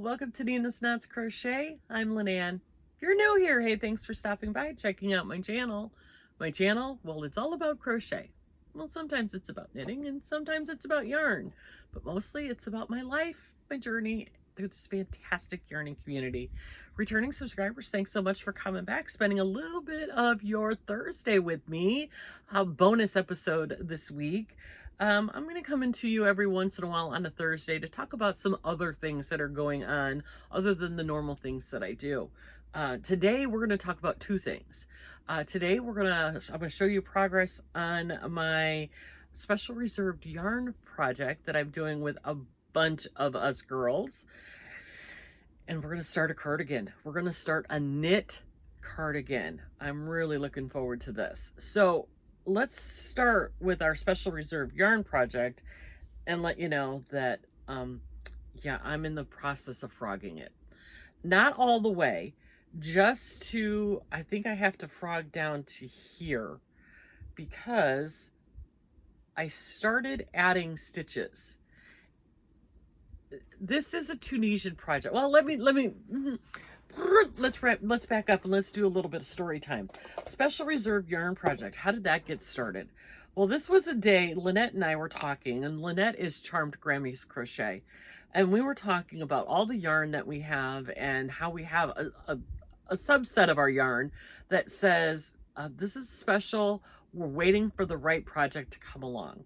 welcome to Nina's Knots Crochet. I'm Lynanne. If you're new here, hey, thanks for stopping by, checking out my channel. My channel, well, it's all about crochet. Well, sometimes it's about knitting and sometimes it's about yarn, but mostly it's about my life, my journey through this fantastic yarning community. Returning subscribers, thanks so much for coming back, spending a little bit of your Thursday with me. A bonus episode this week. I'm going to come into you every once in a while on a Thursday to talk about some other things that are going on other than the normal things that I do. Today we're going to talk about two things. Today I'm going to show you progress on my special reserved yarn project that I'm doing with a bunch of us girls. And we're going to start a cardigan. We're going to start a knit cardigan. I'm really looking forward to this. So let's start with our special reserve yarn project and let you know that, yeah, I'm in the process of frogging it. Not all the way, just to, I think I have to frog down to here because I started adding stitches. This is a Tunisian project. Well, let's back up and let's do a little bit of story time. Special reserve yarn project. How did that get started? Well, this was a day Lynette and I were talking, and Lynette is Charmed Grammy's Crochet, and we were talking about all the yarn that we have and how we have a subset of our yarn that says this is special. We're waiting for the right project to come along.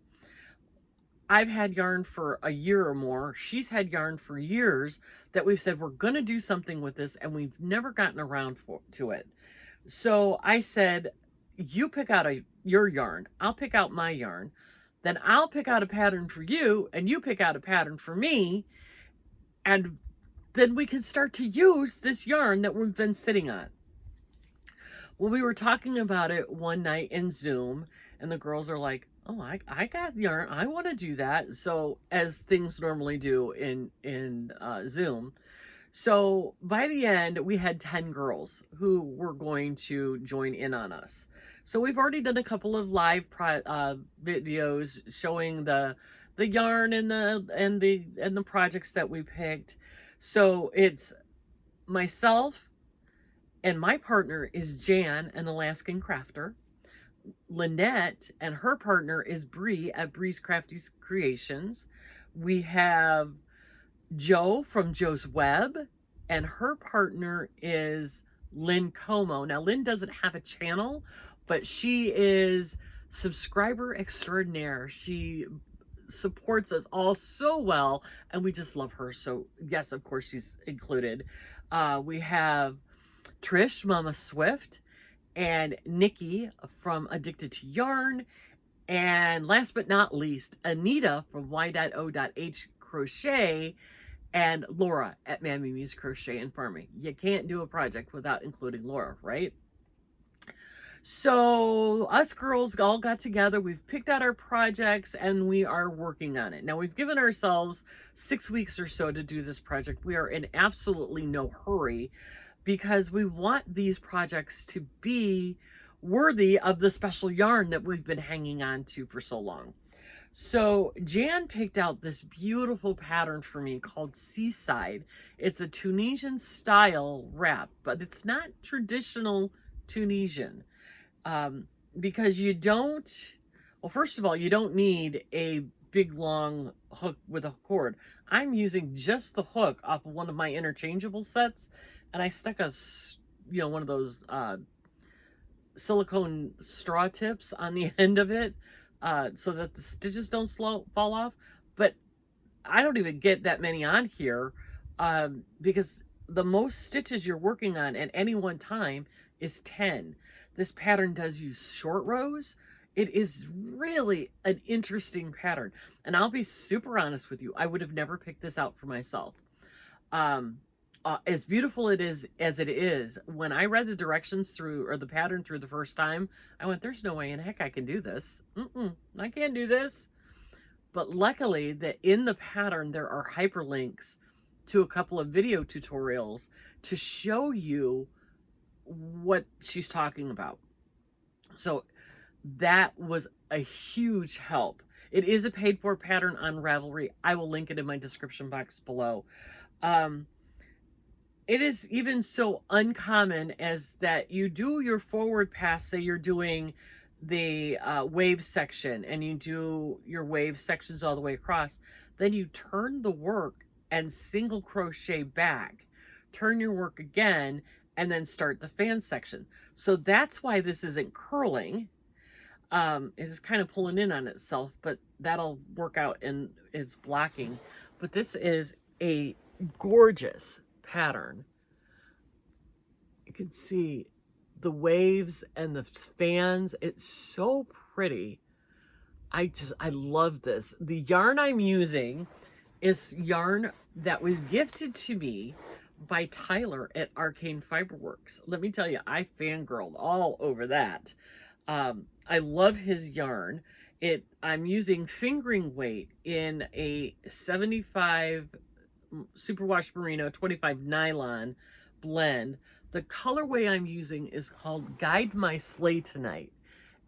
I've had yarn for a year or more. She's had yarn for years that we've said we're going to do something with this, and we've never gotten around to it. So I said, you pick out your yarn. I'll pick out my yarn. Then I'll pick out a pattern for you, and you pick out a pattern for me. And then we can start to use this yarn that we've been sitting on. Well, we were talking about it one night in Zoom, and the girls are like, oh, I got yarn. I want to do that. So as things normally do in Zoom. So by the end, we had 10 girls who were going to join in on us. So we've already done a couple of live videos showing the yarn and the projects that we picked. So it's myself and my partner is Jan, an Alaskan crafter. Lynette and her partner is Brie at Brie's Crafty Creations. We have Jo from Jo's Web, and her partner is Lynn Como. Now, Lynn doesn't have a channel, but she is subscriber extraordinaire. She supports us all so well, and we just love her. So yes, of course, she's included. We have Trish, Mama Swift, and Nikki from Addicted to Yarn, and last but not least, Anita from Y.O.H Crochet, and Laura at Mammy Me's Crochet and Farming. You can't do a project without including Laura, right? So us girls all got together, we've picked out our projects, and we are working on it. Now, we've given ourselves 6 weeks or so to do this project. We are in absolutely no hurry, because we want these projects to be worthy of the special yarn that we've been hanging on to for so long. So Jan picked out this beautiful pattern for me called Seaside. It's a Tunisian style wrap, but it's not traditional Tunisian, because you don't, well, first of all, you don't need a big long hook with a cord. I'm using just the hook off of one of my interchangeable sets, and I stuck one of those silicone straw tips on the end of it so that the stitches don't fall off. But I don't even get that many on here because the most stitches you're working on at any one time is 10. This pattern does use short rows. It is really an interesting pattern. And I'll be super honest with you, I would have never picked this out for myself. As beautiful as it is, when I read the directions through, or the pattern through the first time, I went, there's no way in heck I can do this. I can't do this. But luckily that in the pattern, there are hyperlinks to a couple of video tutorials to show you what she's talking about. So that was a huge help. It is a paid for pattern on Ravelry. I will link it in my description box below. it is even so uncommon as that you do your forward pass, say you're doing the wave section and you do your wave sections all the way across, then you turn the work and single crochet back, turn your work again, and then start the fan section. So that's why this isn't curling. It's kind of pulling in on itself, but that'll work out and is blocking. But this is a gorgeous pattern. You can see the waves and the fans. It's so pretty. I love this. The yarn I'm using is yarn that was gifted to me by Tyler at Arcane Fiberworks. Let me tell you, I fangirled all over that. I love his yarn. I'm using fingering weight in a 75 superwash merino 25 nylon blend. The colorway I'm using is called Guide My Sleigh Tonight,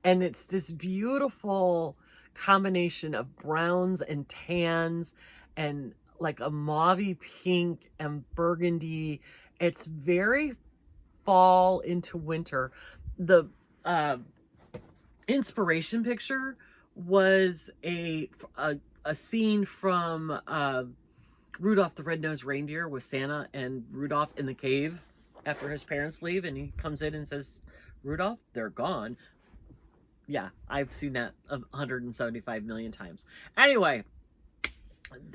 and it's this beautiful combination of browns and tans and like a mauvey pink and burgundy. It's very fall into winter. The inspiration picture was a scene from Rudolph the Red-Nosed Reindeer with Santa and Rudolph in the cave after his parents leave, and he comes in and says, "Rudolph, they're gone." Yeah, I've seen that 175 million times. Anyway,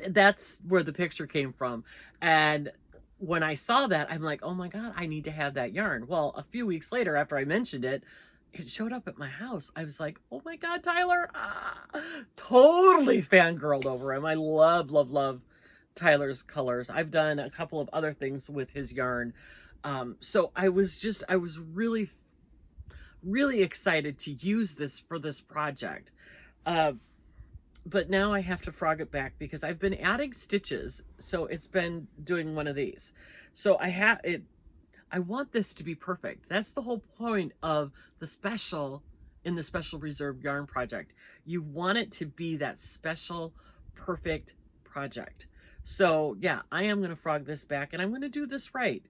that's where the picture came from. And when I saw that, I'm like, oh my God, I need to have that yarn. Well, a few weeks later, after I mentioned it, it showed up at my house. I was like, oh my God, Tyler. Totally fangirled over him. I love, love, love Tyler's colors. I've done a couple of other things with his yarn. So I was really, really excited to use this for this project. But now I have to frog it back because I've been adding stitches. So it's been doing one of these. So I want this to be perfect. That's the whole point of the special in the Special Reserve Yarn Project. You want it to be that special, perfect project. So yeah, I am going to frog this back and I'm going to do this right.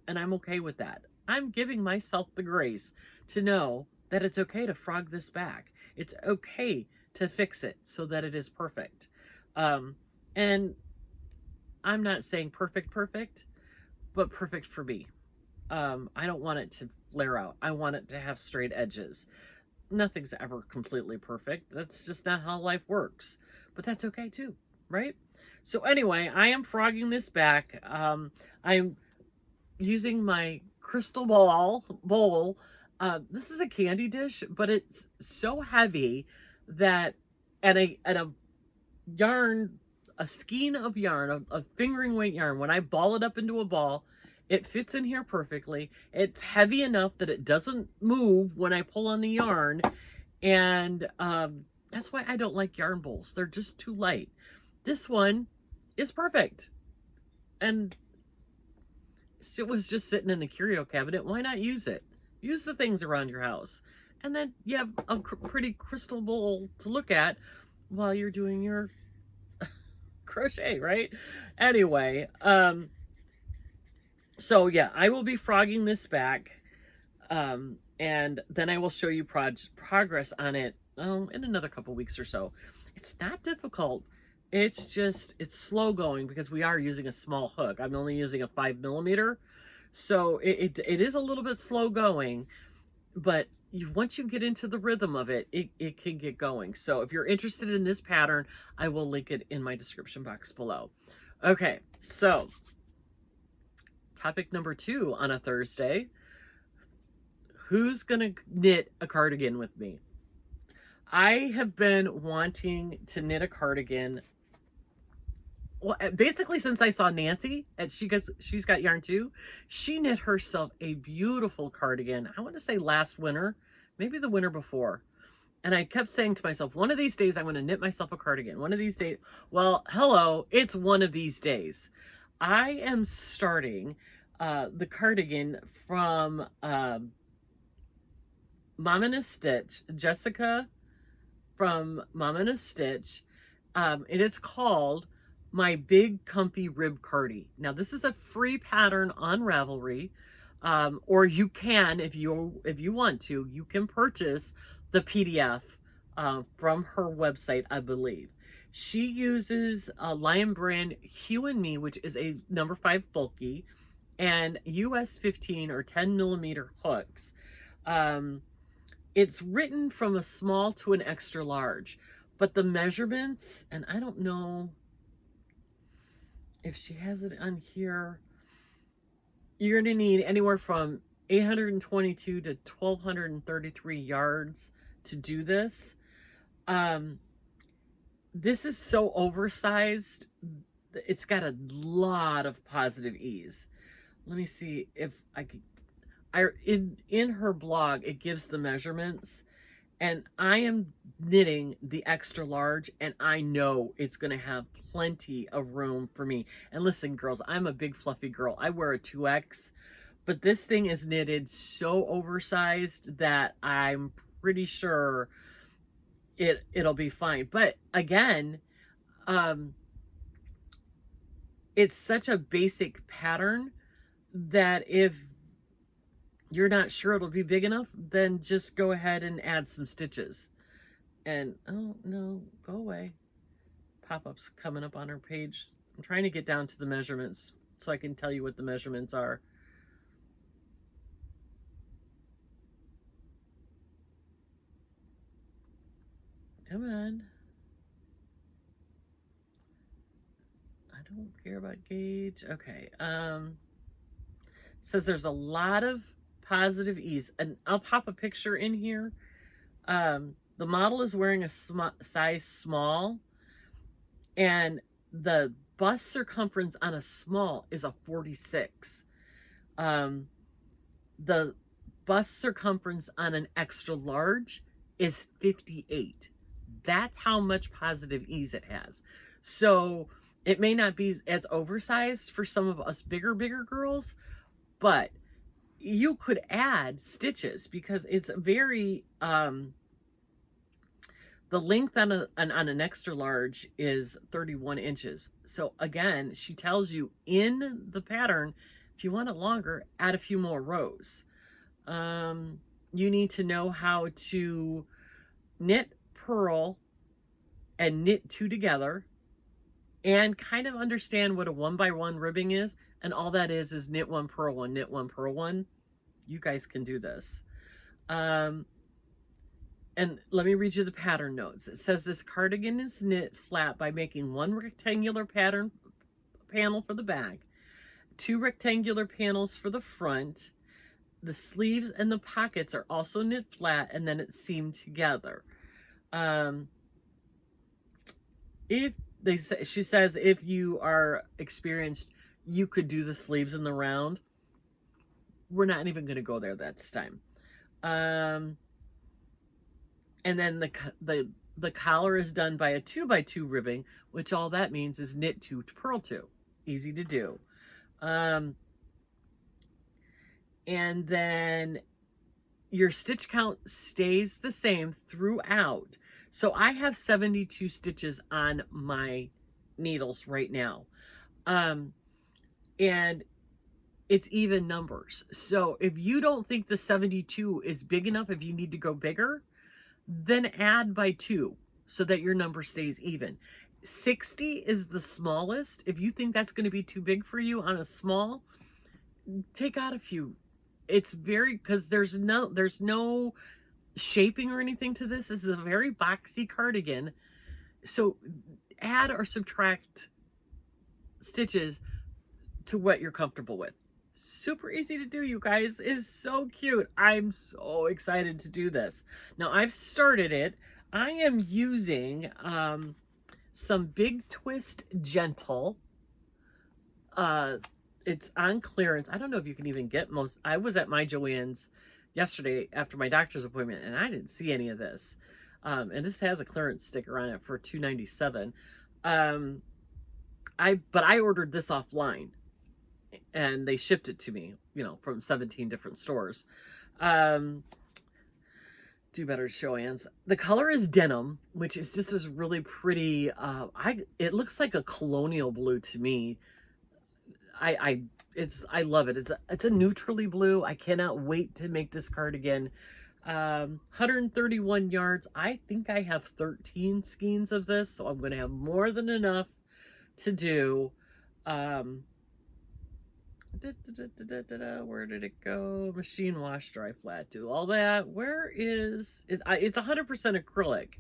And I'm okay with that. I'm giving myself the grace to know that it's okay to frog this back. It's okay to fix it so that it is perfect. And I'm not saying perfect, but perfect for me. I don't want it to flare out. I want it to have straight edges. Nothing's ever completely perfect. That's just not how life works. But that's okay too, right? So anyway, I am frogging this back. I'm using my crystal bowl. This is a candy dish, but it's so heavy that at a yarn, a skein of yarn, a fingering weight yarn, when I ball it up into a ball, it fits in here perfectly. It's heavy enough that it doesn't move when I pull on the yarn. And that's why I don't like yarn bowls. They're just too light. This one is perfect. And it was just sitting in the curio cabinet. Why not use it? Use the things around your house. And then you have a pretty crystal bowl to look at while you're doing your crochet, right? Anyway, so yeah, I will be frogging this back. And then I will show you progress on it in another couple weeks or so. It's not difficult. It's slow going because we are using a small hook. I'm only using a 5mm. So it is a little bit slow going, but once you get into the rhythm of it, it can get going. So if you're interested in this pattern, I will link it in my description box below. Okay, so topic number 2 on a Thursday. Who's gonna knit a cardigan with me? I have been wanting to knit a cardigan, well, basically since I saw Nancy at She's Got Yarn Too. She knit herself a beautiful cardigan. I want to say last winter, maybe the winter before. And I kept saying to myself, one of these days I'm going to knit myself a cardigan. One of these days. Well, hello, it's one of these days. I am starting the cardigan from Momma In A Stitch, Jessica from Momma In A Stitch. It is called my Big Comfy Rib Cardigan. Now this is a free pattern on Ravelry, or you can, if you want to, you can purchase the PDF from her website, I believe. She uses a Lion brand Hue and Me, which is a number 5 bulky, and US 15 or 10 millimeter hooks. It's written from a small to an extra large, but the measurements, and I don't know if she has it on here, you're going to need anywhere from 822 to 1233 yards to do this. This is so oversized. It's got a lot of positive ease. Let me see if I could. In her blog, it gives the measurements, and I am knitting the extra large, and I know it's going to have plenty of room for me. And listen, girls, I'm a big fluffy girl. I wear a 2X, but this thing is knitted so oversized that I'm pretty sure it'll be fine. But again, it's such a basic pattern that if you're not sure it'll be big enough, then just go ahead and add some stitches. And oh no, go away. Pop-ups coming up on her page. I'm trying to get down to the measurements so I can tell you what the measurements are. Come on. I don't care about gauge. Okay. Says there's a lot of positive ease, and I'll pop a picture in here. The model is wearing a size small, and the bust circumference on a small is a 46. The bust circumference on an extra large is 58. That's how much positive ease it has. So it may not be as oversized for some of us bigger girls, but you could add stitches because it's very, the length on an extra large is 31 inches. So again, she tells you in the pattern, if you want it longer, add a few more rows. You need to know how to knit, purl, and knit 2 together, and kind of understand what a 1x1 ribbing is. And all that is knit 1, purl 1, knit 1, purl 1. You guys can do this. And let me read you the pattern notes. It says this cardigan is knit flat by making 1 rectangular panel for the back, 2 rectangular panels for the front. The sleeves and the pockets are also knit flat, and then it's seamed together. She says if you are experienced, you could do the sleeves in the round. We're not even going to go there this time. And then the collar is done by a 2x2 ribbing, which all that means is knit 2 to purl 2. Easy to do. And then your stitch count stays the same throughout. So I have 72 stitches on my needles right now. And it's even numbers. So if you don't think the 72 is big enough, if you need to go bigger, then add by 2 so that your number stays even. 60 is the smallest. If you think that's going to be too big for you on a small, take out a few. It's very, because there's no shaping or anything to this. This is a very boxy cardigan. So add or subtract stitches to what you're comfortable with. Super easy to do, you guys. Is so cute. I'm so excited to do this. Now I've started it. I am using some Big Twist Gentle. It's on clearance. I don't know if you can even get most. I was at my Joann's yesterday after my doctor's appointment, and I didn't see any of this. And this has a clearance sticker on it for $2.97. But I ordered this offline, and they shipped it to me, from 17 different stores. Do do better show hands. The color is denim, which is just this really pretty, it looks like a colonial blue to me. I love it. It's a neutrally blue. I cannot wait to make this cardigan. 131 yards. I think I have 13 skeins of this, so I'm going to have more than enough to do. Where did it go? Machine wash, dry, flat, do all that. Where is it? It's 100% acrylic.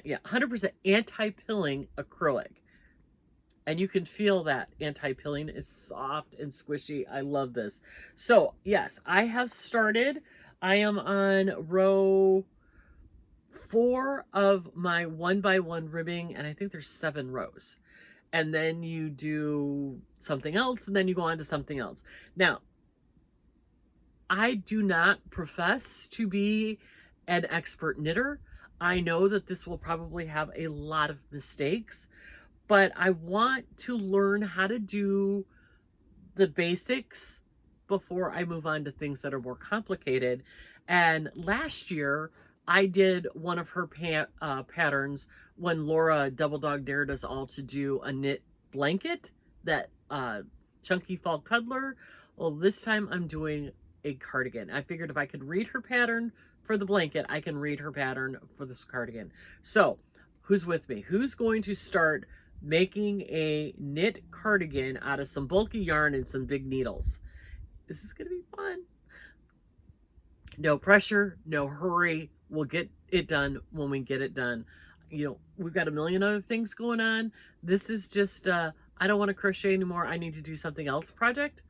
Yeah, 100% anti-pilling acrylic. And you can feel that anti-pilling is soft and squishy. I love this. So yes, I have started. I am on row 4 of my 1x1 ribbing, and I think there's 7 rows. And then you do something else, and then you go on to something else. Now, I do not profess to be an expert knitter. I know that this will probably have a lot of mistakes, but I want to learn how to do the basics before I move on to things that are more complicated. And last year, I did one of her patterns when Laura Double Dog dared us all to do a knit blanket, that chunky fall cuddler. Well, this time I'm doing a cardigan. I figured if I could read her pattern for the blanket, I can read her pattern for this cardigan. So who's with me? Who's going to start making a knit cardigan out of some bulky yarn and some big needles? This is going to be fun. No pressure, no hurry. We'll get it done when we get it done. You know, we've got a million other things going on. This is just, I don't want to crochet anymore. I need to do something else project.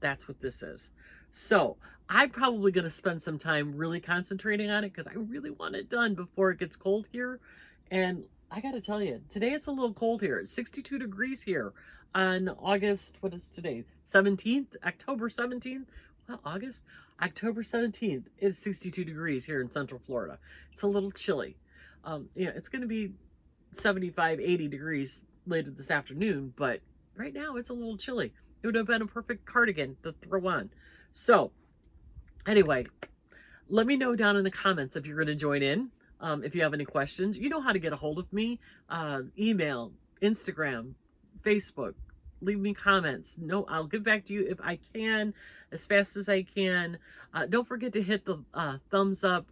That's what this is. So I'm probably going to spend some time really concentrating on it because I really want it done before it gets cold here. And I got to tell you, today it's a little cold here. It's 62 degrees here on August, what is today? 17th, October 17th. Well, August, October 17th, it's 62 degrees here in Central Florida. It's a little chilly. You know, it's going to be 75, 80 degrees later this afternoon, but right now it's a little chilly. It would have been a perfect cardigan to throw on. So anyway, let me know down in the comments if you're going to join in. If you have any questions, you know how to get a hold of me. Email, Instagram, Facebook. Leave me comments. No, I'll get back to you if I can, as fast as I can. Don't forget to hit the thumbs up.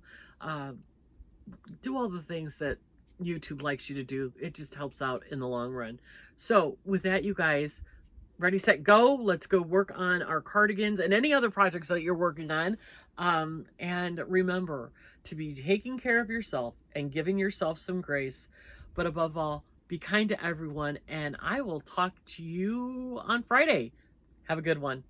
Do all the things that YouTube likes you to do. It just helps out in the long run. So with that, you guys, ready, set, go. Let's go work on our cardigans and any other projects that you're working on. And remember to be taking care of yourself and giving yourself some grace. But above all, be kind to everyone, and I will talk to you on Friday. Have a good one.